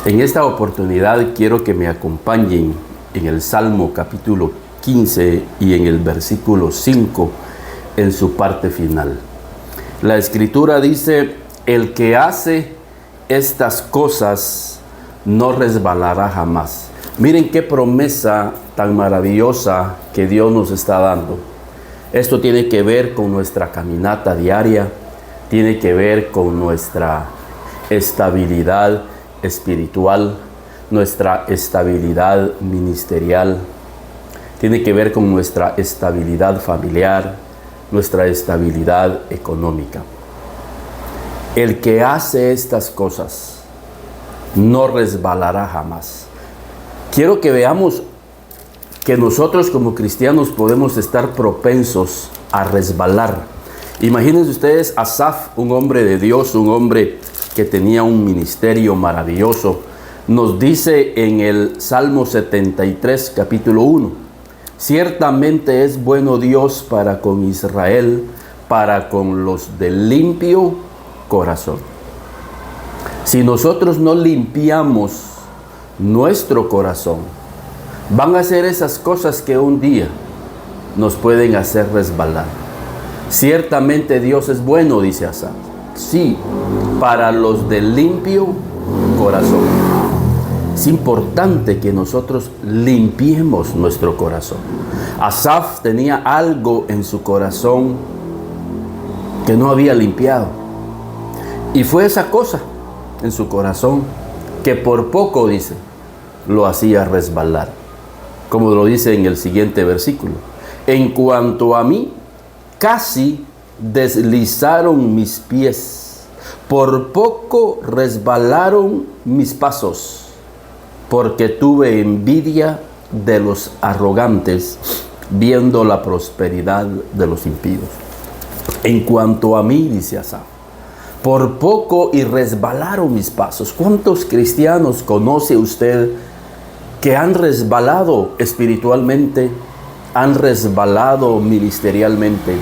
En esta oportunidad quiero que me acompañen en el Salmo capítulo 15 y en el versículo 5 en su parte final. La Escritura dice: el que hace estas cosas no resbalará jamás. Miren qué promesa tan maravillosa que Dios nos está dando. Esto tiene que ver con nuestra caminata diaria, tiene que ver con nuestra estabilidad espiritual, nuestra estabilidad ministerial, tiene que ver con nuestra estabilidad familiar, nuestra estabilidad económica. El que hace estas cosas no resbalará jamás. Quiero que veamos que nosotros como cristianos podemos estar propensos a resbalar. Imagínense ustedes a Asaf, un hombre de Dios, un hombre que tenía un ministerio maravilloso. Nos dice en el Salmo 73, capítulo 1: ciertamente es bueno Dios para con Israel, para con los de limpio corazón. Si nosotros no limpiamos nuestro corazón, van a ser esas cosas que un día nos pueden hacer resbalar. Ciertamente Dios es bueno, dice Asaf. Sí, para los de limpio corazón. Es importante que nosotros limpiemos nuestro corazón. Asaf tenía algo en su corazón que no había limpiado. Y fue esa cosa en su corazón que por poco, dice, lo hacía resbalar. Como lo dice en el siguiente versículo: en cuanto a mí, casi deslizaron mis pies, por poco resbalaron mis pasos, porque tuve envidia de los arrogantes, viendo la prosperidad de los impíos. En cuanto a mí, dice Asaf, por poco y resbalaron mis pasos. ¿Cuántos cristianos conoce usted que han resbalado espiritualmente, han resbalado ministerialmente,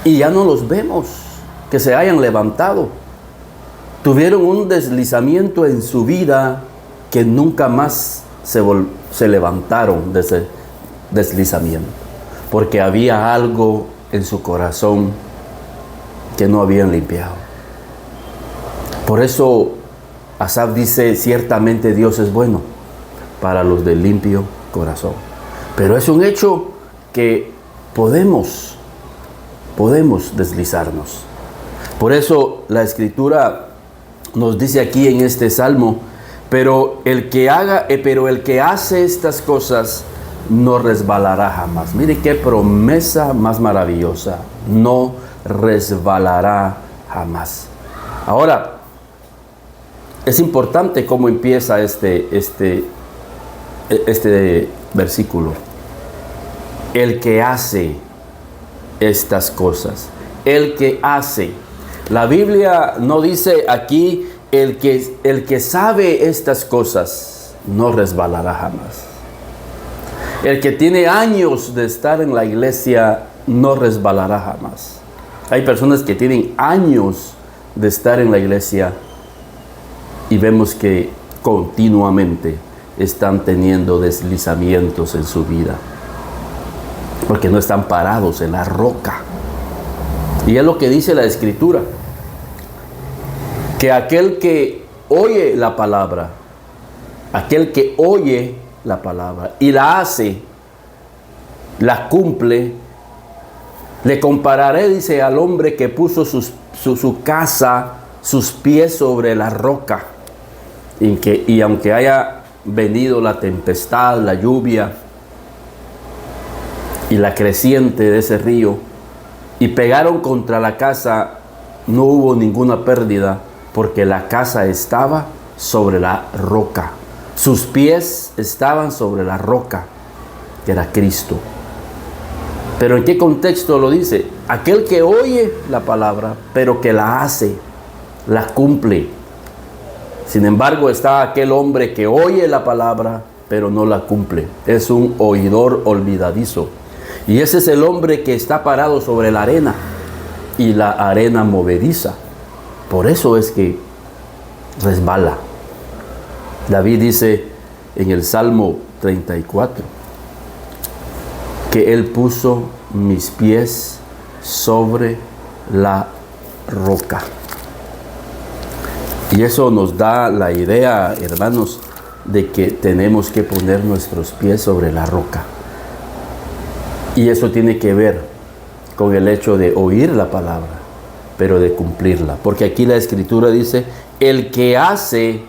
y ya no los vemos que se hayan levantado? Tuvieron un deslizamiento en su vida que nunca más se levantaron de ese deslizamiento, porque había algo en su corazón que no habían limpiado. Por eso Asaf dice: ciertamente Dios es bueno para los de limpio corazón. Pero es un hecho que podemos deslizarnos. Por eso la Escritura nos dice aquí en este Salmo: pero el que hace estas cosas no resbalará jamás. Mire qué promesa más maravillosa: no resbalará jamás. Ahora, es importante cómo empieza este versículo. El que hace estas cosas. El que hace. La Biblia no dice aquí el que sabe estas cosas no resbalará jamás. El que tiene años de estar en la iglesia no resbalará jamás. Hay personas que tienen años de estar en la iglesia y vemos que continuamente están teniendo deslizamientos en su vida, porque no están parados en la roca. Y es lo que dice la Escritura, que aquel que oye la palabra y la hace, la cumple, le compararé, dice, al hombre que puso su casa, sus pies sobre la roca, y aunque haya venido la tempestad, la lluvia y la creciente de ese río, y pegaron contra la casa, no hubo ninguna pérdida, porque la casa estaba sobre la roca. Sus pies estaban sobre la roca, que era Cristo. Pero ¿en qué contexto lo dice? Aquel que oye la palabra, pero que la hace, la cumple. Sin embargo, está aquel hombre que oye la palabra, pero no la cumple. Es un oidor olvidadizo. Y ese es el hombre que está parado sobre la arena, y la arena movediza. Por eso es que resbala. David dice en el Salmo 34 que Él puso mis pies sobre la roca. Y eso nos da la idea, hermanos, de que tenemos que poner nuestros pies sobre la roca. Y eso tiene que ver con el hecho de oír la palabra, pero de cumplirla. Porque aquí la Escritura dice, el que hace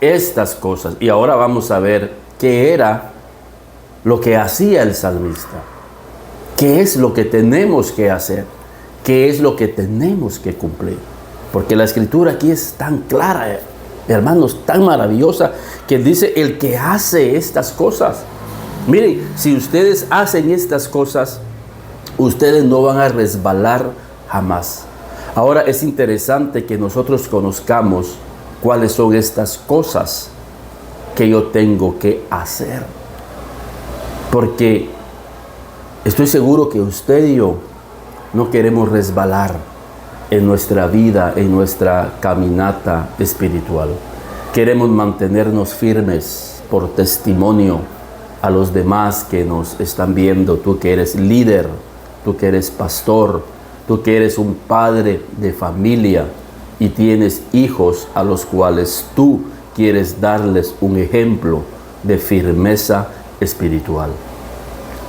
estas cosas. Y ahora vamos a ver qué era lo que hacía el salmista. ¿Qué es lo que tenemos que hacer? ¿Qué es lo que tenemos que cumplir? Porque la Escritura aquí es tan clara, hermanos, tan maravillosa, que dice el que hace estas cosas. Miren, si ustedes hacen estas cosas, ustedes no van a resbalar jamás. Ahora es interesante que nosotros conozcamos cuáles son estas cosas que yo tengo que hacer. Porque estoy seguro que usted y yo no queremos resbalar en nuestra vida, en nuestra caminata espiritual. Queremos mantenernos firmes por testimonio a los demás que nos están viendo. Tú que eres líder, tú que eres pastor, tú que eres un padre de familia y tienes hijos a los cuales tú quieres darles un ejemplo de firmeza espiritual.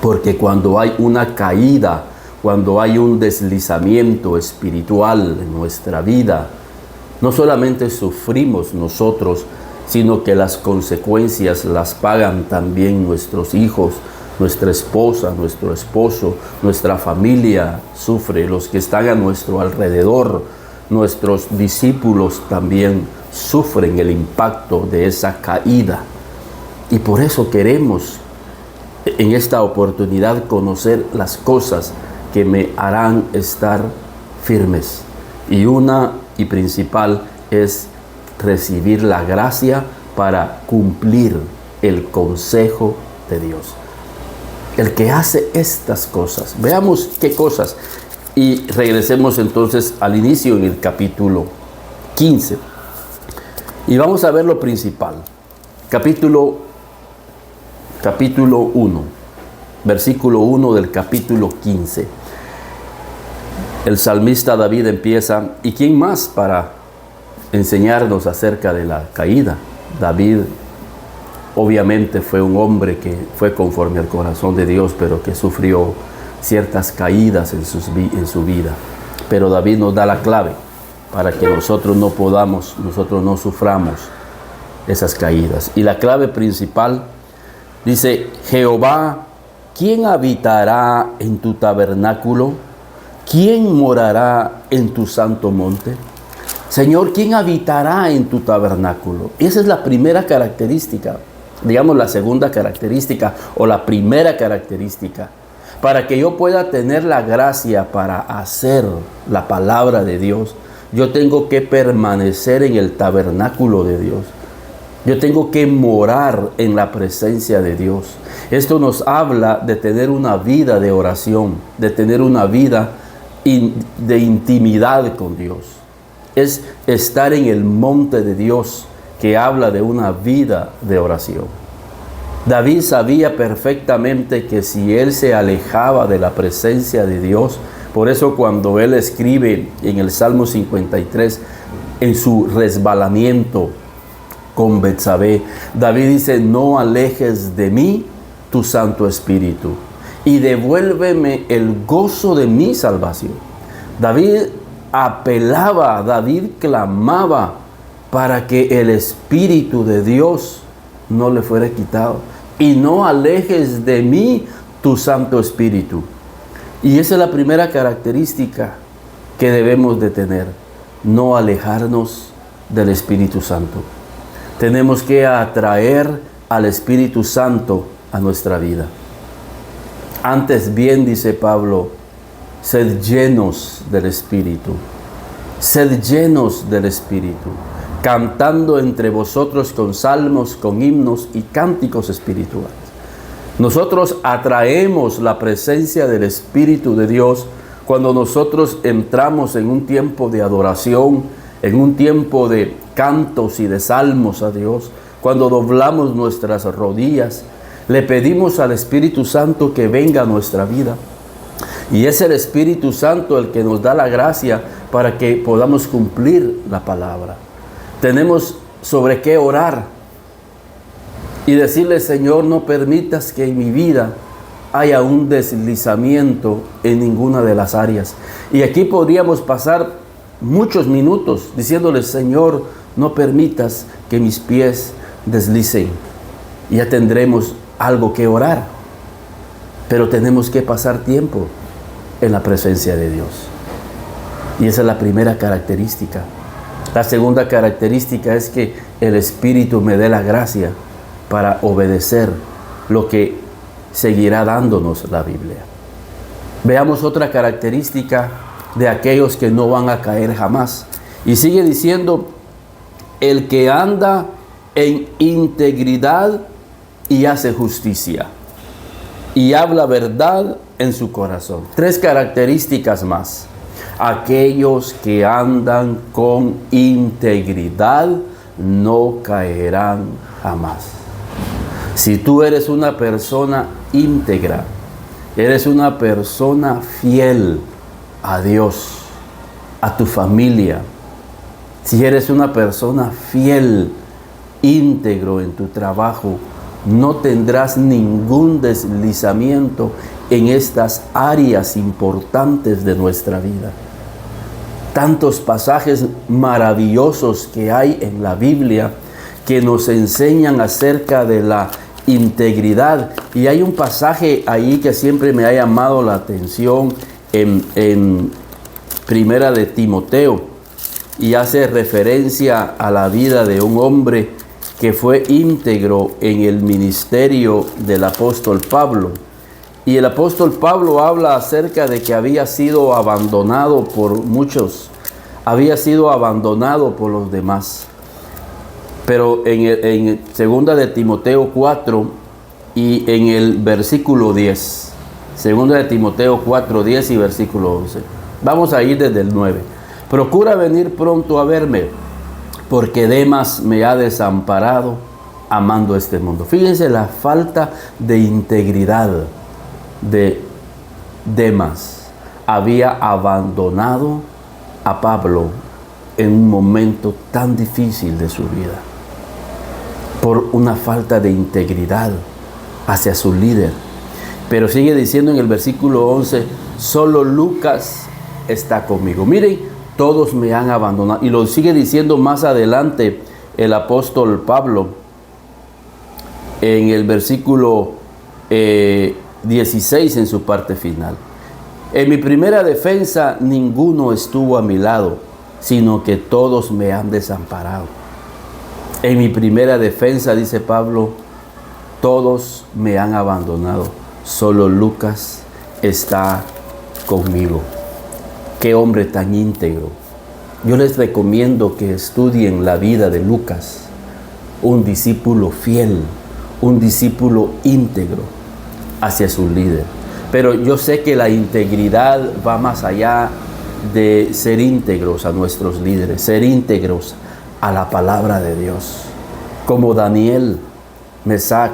Porque cuando hay una caída, cuando hay un deslizamiento espiritual en nuestra vida, no solamente sufrimos nosotros, sino que las consecuencias las pagan también nuestros hijos, nuestra esposa, nuestro esposo, nuestra familia sufre, los que están a nuestro alrededor, nuestros discípulos también sufren el impacto de esa caída. Y por eso queremos en esta oportunidad conocer las cosas que me harán estar firmes. Y una y principal es recibir la gracia para cumplir el consejo de Dios. El que hace estas cosas. Veamos qué cosas. Y regresemos entonces al inicio en el capítulo 15. Y vamos a ver lo principal. Capítulo 1. Versículo 1 del capítulo 15. El salmista David empieza, ¿y quién más para enseñarnos acerca de la caída? David obviamente fue un hombre que fue conforme al corazón de Dios, pero que sufrió ciertas caídas en su vida. Pero David nos da la clave para que nosotros no suframos esas caídas. Y la clave principal dice, Jehová, ¿quién habitará en tu tabernáculo? ¿Quién morará en tu santo monte? Señor, ¿quién habitará en tu tabernáculo? Esa es la primera característica, digamos la segunda característica o la primera característica. Para que yo pueda tener la gracia para hacer la palabra de Dios, yo tengo que permanecer en el tabernáculo de Dios. Yo tengo que morar en la presencia de Dios. Esto nos habla de tener una vida de oración, de tener una vida de intimidad con Dios. Es estar en el monte de Dios, que habla de una vida de oración. David sabía perfectamente que si él se alejaba de la presencia de Dios, por eso cuando él escribe en el Salmo 53, en su resbalamiento con Betsabé, David dice, no alejes de mí tu Santo Espíritu y devuélveme el gozo de mi salvación. David apelaba, David clamaba para que el Espíritu de Dios no le fuera quitado. Y no alejes de mí tu Santo Espíritu. Y esa es la primera característica que debemos de tener, no alejarnos del Espíritu Santo. Tenemos que atraer al Espíritu Santo a nuestra vida. Antes bien, dice Pablo, sed llenos del Espíritu. Sed llenos del Espíritu, cantando entre vosotros con salmos, con himnos y cánticos espirituales. Nosotros atraemos la presencia del Espíritu de Dios cuando nosotros entramos en un tiempo de adoración, en un tiempo de cantos y de salmos a Dios, cuando doblamos nuestras rodillas, le pedimos al Espíritu Santo que venga a nuestra vida. Y es el Espíritu Santo el que nos da la gracia para que podamos cumplir la palabra. Tenemos sobre qué orar y decirle: Señor, no permitas que en mi vida haya un deslizamiento en ninguna de las áreas. Y aquí podríamos pasar muchos minutos diciéndole: Señor, no permitas que mis pies deslicen. Y ya tendremos algo que orar. Pero tenemos que pasar tiempo en la presencia de Dios. Y esa es la primera característica. La segunda característica es que el Espíritu me dé la gracia para obedecer lo que seguirá dándonos la Biblia. Veamos otra característica de aquellos que no van a caer jamás. Y sigue diciendo: el que anda en integridad y hace justicia y habla verdad en su corazón. Tres características más. Aquellos que andan con integridad no caerán jamás. Si tú eres una persona íntegra, eres una persona fiel a Dios, a tu familia, si eres una persona fiel, íntegro en tu trabajo, no tendrás ningún deslizamiento en estas áreas importantes de nuestra vida. Tantos pasajes maravillosos que hay en la Biblia que nos enseñan acerca de la integridad. Y hay un pasaje ahí que siempre me ha llamado la atención en Primera de Timoteo, y hace referencia a la vida de un hombre que fue íntegro en el ministerio del apóstol Pablo. Y el apóstol Pablo habla acerca de que había sido abandonado por muchos, había sido abandonado por los demás. Pero en 2 de Timoteo 4 y en el versículo 10, 2 de Timoteo 4, 10 y versículo 11. Vamos a ir desde el 9. Procura venir pronto a verme, porque Demas me ha desamparado amando este mundo. Fíjense la falta de integridad de Demas. Había abandonado a Pablo en un momento tan difícil de su vida, por una falta de integridad hacia su líder. Pero sigue diciendo en el versículo 11: solo Lucas está conmigo. Miren, todos me han abandonado. Y lo sigue diciendo más adelante el apóstol Pablo en el versículo 16 en su parte final. En mi primera defensa ninguno estuvo a mi lado, sino que todos me han desamparado. En mi primera defensa, dice Pablo, todos me han abandonado, solo Lucas está conmigo. Qué hombre tan íntegro. Yo les recomiendo que estudien la vida de Lucas, un discípulo fiel, un discípulo íntegro hacia su líder. Pero yo sé que la integridad va más allá de ser íntegros a nuestros líderes, ser íntegros a la palabra de Dios, como Daniel, Mesac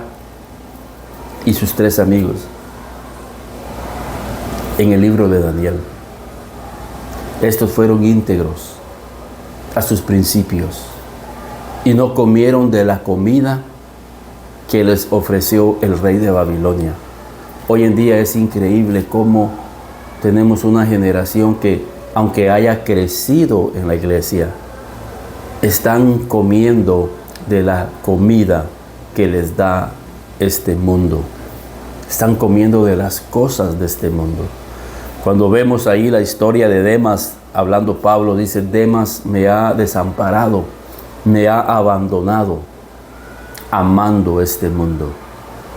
y sus 3 amigos en el libro de Daniel. Estos fueron íntegros a sus principios y no comieron de la comida que les ofreció el rey de Babilonia. Hoy en día es increíble cómo tenemos una generación que, aunque haya crecido en la iglesia, están comiendo de la comida que les da este mundo. Están comiendo de las cosas de este mundo. Cuando vemos ahí la historia de Demas, hablando Pablo, dice: Demas me ha desamparado, me ha abandonado, amando este mundo.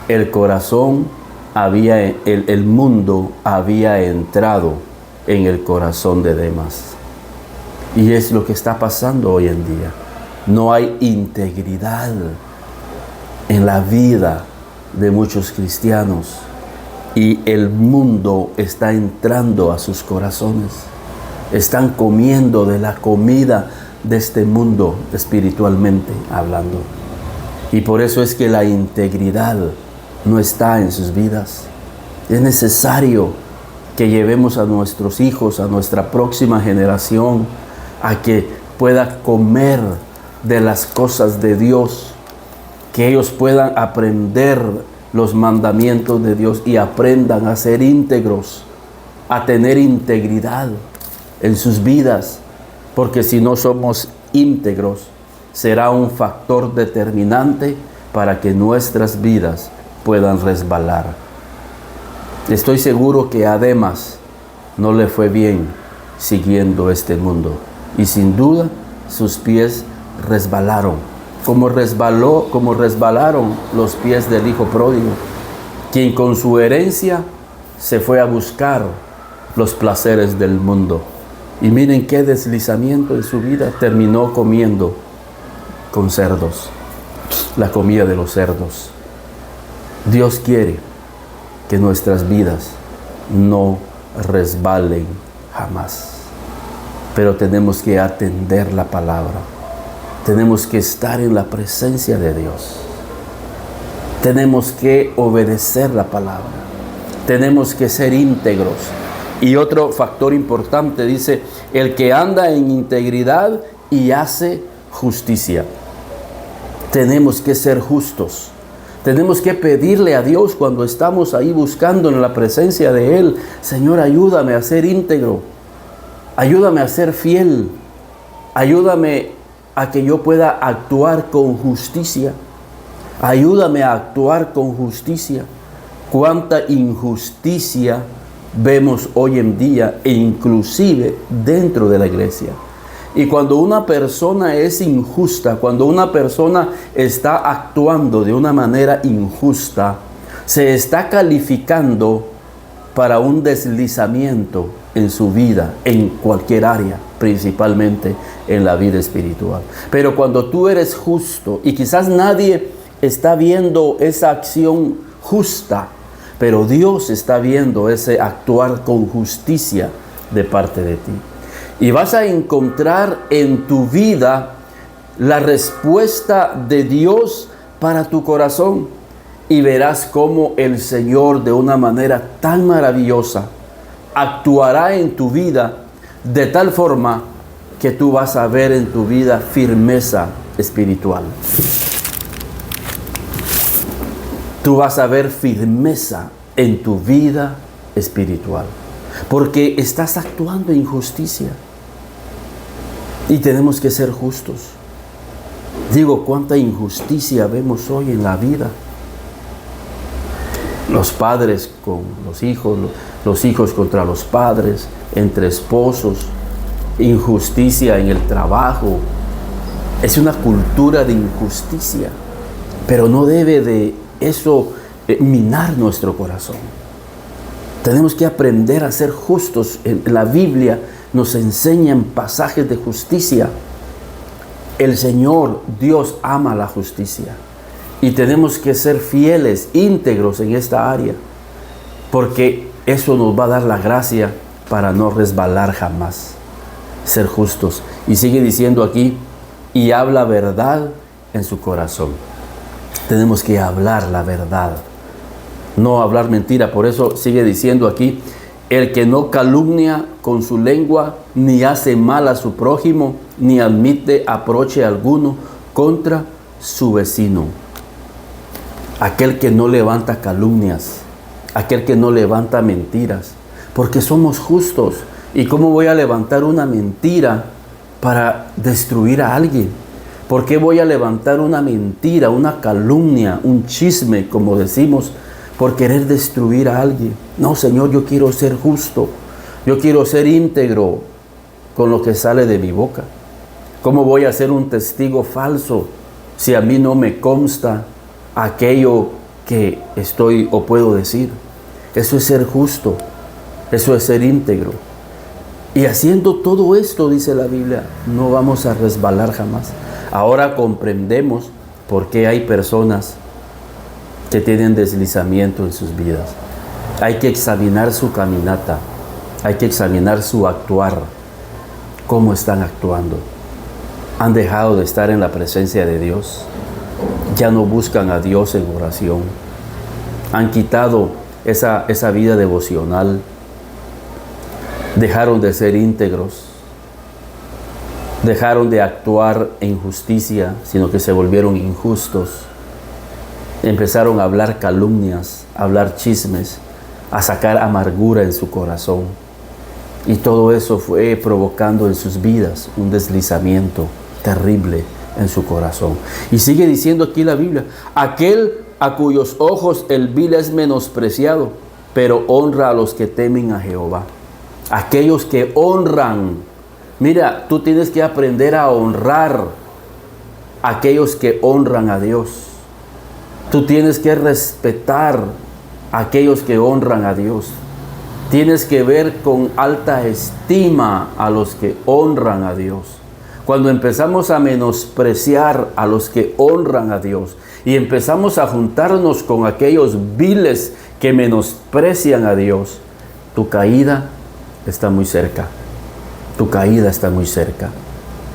El corazón el mundo había entrado en el corazón de Demas. Y es lo que está pasando hoy en día. No hay integridad en la vida de muchos cristianos. Y el mundo está entrando a sus corazones. Están comiendo de la comida de este mundo espiritualmente hablando. Y por eso es que la integridad no está en sus vidas. Es necesario que llevemos a nuestros hijos, a nuestra próxima generación, a que pueda comer de las cosas de Dios, que ellos puedan aprender los mandamientos de Dios y aprendan a ser íntegros, a tener integridad en sus vidas, porque si no somos íntegros, será un factor determinante para que nuestras vidas puedan resbalar. Estoy seguro que a Demas no le fue bien siguiendo este mundo, y sin duda sus pies resbalaron, como resbalaron los pies del hijo pródigo, quien con su herencia se fue a buscar los placeres del mundo. Y miren qué deslizamiento en su vida, terminó comiendo con cerdos, la comida de los cerdos. Dios quiere que nuestras vidas no resbalen jamás, pero tenemos que atender la palabra, tenemos que estar en la presencia de Dios, tenemos que obedecer la palabra, tenemos que ser íntegros. Y otro factor importante dice, el que anda en integridad y hace justicia. Tenemos que ser justos. Tenemos que pedirle a Dios cuando estamos ahí buscando en la presencia de Él, Señor, ayúdame a ser íntegro, ayúdame a ser fiel, ayúdame a que yo pueda actuar con justicia, ayúdame a actuar con justicia. Cuánta injusticia vemos hoy en día, e inclusive dentro de la iglesia. Y cuando una persona es injusta, cuando una persona está actuando de una manera injusta, se está calificando para un deslizamiento en su vida, en cualquier área, principalmente en la vida espiritual. Pero cuando tú eres justo, y quizás nadie está viendo esa acción justa, pero Dios está viendo ese actuar con justicia de parte de ti. Y vas a encontrar en tu vida la respuesta de Dios para tu corazón. Y verás cómo el Señor de una manera tan maravillosa actuará en tu vida de tal forma que tú vas a ver en tu vida firmeza espiritual. Tú vas a ver firmeza en tu vida espiritual, porque estás actuando en justicia. Y tenemos que ser justos. Digo, cuánta injusticia vemos hoy en la vida. Los padres con los hijos contra los padres, entre esposos, injusticia en el trabajo. Es una cultura de injusticia, pero no debe de eso minar nuestro corazón. Tenemos que aprender a ser justos. En la Biblia nos enseñan pasajes de justicia. El Señor, Dios, ama la justicia. Y tenemos que ser fieles, íntegros en esta área, porque eso nos va a dar la gracia para no resbalar jamás. Ser justos. Y sigue diciendo aquí, y habla verdad en su corazón. Tenemos que hablar la verdad, no hablar mentira. Por eso sigue diciendo aquí, el que no calumnia con su lengua, ni hace mal a su prójimo, ni admite aproche alguno contra su vecino. Aquel que no levanta calumnias, aquel que no levanta mentiras, porque somos justos. ¿Y cómo voy a levantar una mentira para destruir a alguien? ¿Por qué voy a levantar una mentira, una calumnia, un chisme, como decimos, por querer destruir a alguien? No, Señor, yo quiero ser justo. Yo quiero ser íntegro con lo que sale de mi boca. ¿Cómo voy a ser un testigo falso si a mí no me consta aquello que estoy o puedo decir? Eso es ser justo. Eso es ser íntegro. Y haciendo todo esto, dice la Biblia, no vamos a resbalar jamás. Ahora comprendemos por qué hay personas que tienen deslizamiento en sus vidas. Hay que examinar su caminata, hay que examinar su actuar, cómo están actuando. Han dejado de estar en la presencia de Dios. Ya no buscan a Dios en oración. Han quitado esa vida devocional. Dejaron de ser íntegros. Dejaron de actuar en justicia, sino que se volvieron injustos. Empezaron a hablar calumnias, a hablar chismes, a sacar amargura en su corazón. Y todo eso fue provocando en sus vidas un deslizamiento terrible en su corazón. Y sigue diciendo aquí la Biblia: aquel a cuyos ojos el vil es menospreciado, pero honra a los que temen a Jehová. Aquellos que honran. Mira, tú tienes que aprender a honrar a aquellos que honran a Dios. Tú tienes que respetar a aquellos que honran a Dios. Tienes que ver con alta estima a los que honran a Dios. Cuando empezamos a menospreciar a los que honran a Dios y empezamos a juntarnos con aquellos viles que menosprecian a Dios, tu caída está muy cerca. Tu caída está muy cerca.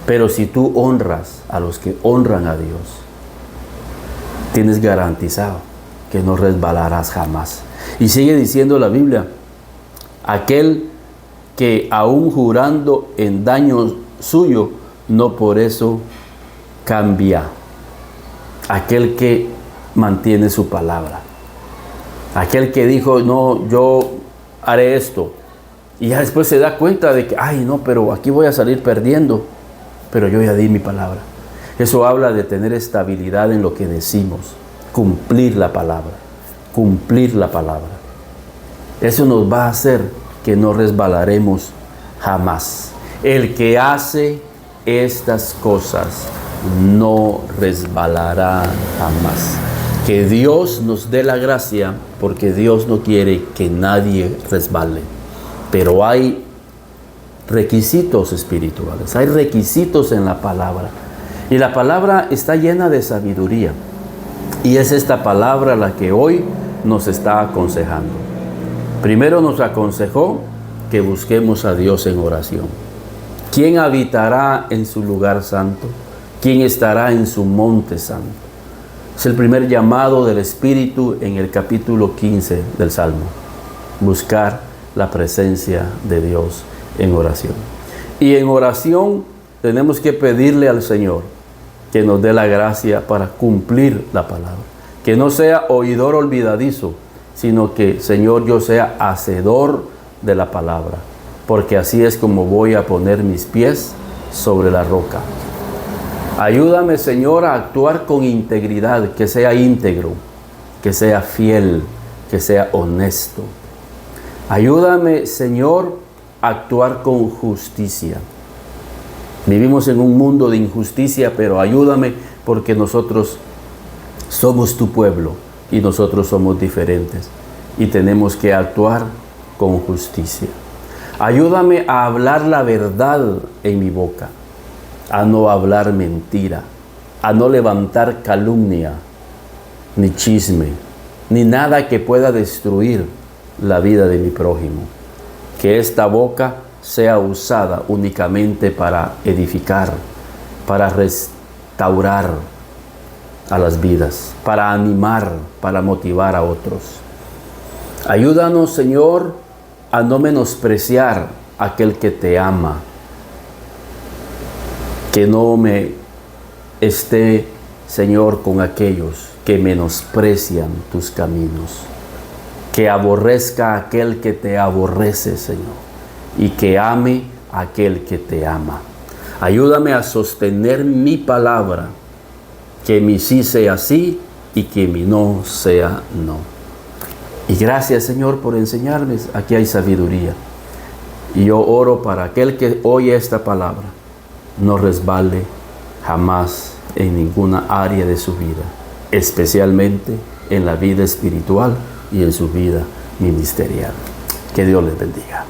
Pero si tú honras a los que honran a Dios, tienes garantizado que no resbalarás jamás. Y sigue diciendo la Biblia: aquel que aún jurando en daño suyo, no por eso cambia. Aquel que mantiene su palabra. Aquel que dijo: no, yo haré esto. Y ya después se da cuenta de que, ay no, pero aquí voy a salir perdiendo. Pero yo ya di mi palabra. Eso habla de tener estabilidad en lo que decimos. Cumplir la palabra. Cumplir la palabra. Eso nos va a hacer que no resbalaremos jamás. El que hace estas cosas no resbalará jamás. Que Dios nos dé la gracia, porque Dios no quiere que nadie resbale. Pero hay requisitos espirituales, hay requisitos en la palabra. Y la palabra está llena de sabiduría. Y es esta palabra la que hoy nos está aconsejando. Primero nos aconsejó que busquemos a Dios en oración. ¿Quién habitará en su lugar santo? ¿Quién estará en su monte santo? Es el primer llamado del Espíritu en el capítulo 15 del Salmo. Buscar la presencia de Dios en oración. Y en oración tenemos que pedirle al Señor que nos dé la gracia para cumplir la palabra. Que no sea oidor olvidadizo, sino que, Señor, yo sea hacedor de la palabra. Porque así es como voy a poner mis pies sobre la roca. Ayúdame, Señor, a actuar con integridad, que sea íntegro, que sea fiel, que sea honesto. Ayúdame, Señor, a actuar con justicia. Vivimos en un mundo de injusticia, pero ayúdame porque nosotros somos tu pueblo y nosotros somos diferentes y tenemos que actuar con justicia. Ayúdame a hablar la verdad en mi boca, a no hablar mentira, a no levantar calumnia, ni chisme, ni nada que pueda destruir la vida de mi prójimo. Que esta boca sea usada únicamente para edificar, para restaurar a las vidas, para animar, para motivar a otros. Ayúdanos, Señor, a no menospreciar a aquel que te ama. Que no me esté, Señor, con aquellos que menosprecian tus caminos. Que aborrezca a aquel que te aborrece, Señor, y que ame a aquel que te ama. Ayúdame a sostener mi palabra, que mi sí sea sí y que mi no sea no. Y gracias, Señor, por enseñarme. Aquí hay sabiduría. Y yo oro para aquel que oye esta palabra, no resbale jamás en ninguna área de su vida, especialmente en la vida espiritual y en su vida ministerial. Que Dios les bendiga.